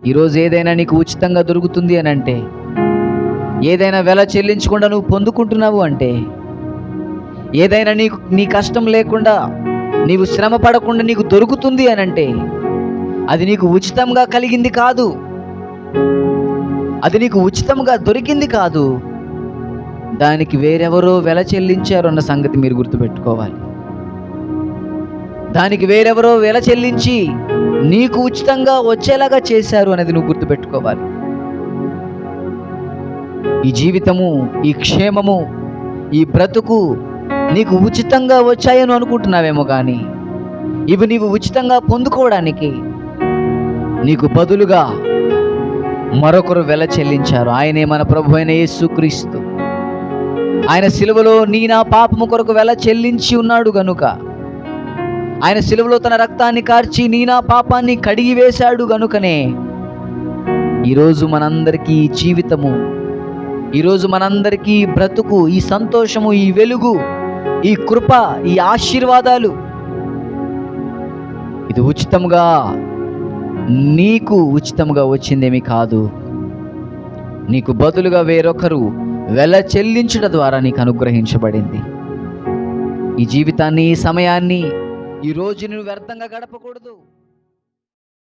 ఈరోజు ఏదైనా నీకు ఉచితంగా దొరుకుతుంది అని అంటే, ఏదైనా వెల చెల్లించకుండా నువ్వు పొందుకుంటున్నావు అంటే, ఏదైనా నీ కష్టం లేకుండా, నీవు శ్రమ పడకుండా నీకు దొరుకుతుంది అని అంటే, అది నీకు ఉచితంగా కలిగింది కాదు, అది నీకు ఉచితంగా దొరికింది కాదు, దానికి వేరెవరో వెల చెల్లించారు అన్న సంగతి మీరు గుర్తుపెట్టుకోవాలి. దానికి వేరెవరో వెల చెల్లించి నీకు ఉచితంగా వచ్చేలాగా చేశారు అనేది నువ్వు గుర్తుపెట్టుకోవాలి. ఈ జీవితము, ఈ క్షేమము, ఈ బ్రతుకు నీకు ఉచితంగా వచ్చాయని అనుకుంటున్నావేమో, కానీ ఇవి నీవు ఉచితంగా పొందుకోవడానికి నీకు బదులుగా మరొకరు వెల చెల్లించారు. ఆయనే మన ప్రభు అయిన యేసుక్రీస్తు. ఆయన సిలువలో నా పాపము కొరకు వెల చెల్లించి ఉన్నాడు గనుక, ఆయన సిలువలో తన రక్తాన్ని కార్చి నా పాపాన్ని కడిగి వేశాడు గనుకనే ఈరోజు మనందరికీ ఈ జీవితము, ఈరోజు మనందరికీ బ్రతుకు, ఈ సంతోషము, ఈ వెలుగు, ఈ కృప, ఈ ఆశీర్వాదాలు ఇది ఉచితంగా, నీకు ఉచితంగా వచ్చిందేమీ కాదు. నీకు బదులుగా వేరొకరు వెల చెల్లించుట ద్వారా నీకు అనుగ్రహించబడింది. ఈ జీవితాన్ని, ఈ సమయాన్ని, ఈ రోజు నువ్వు వ్యర్థంగా గడపకూడదు.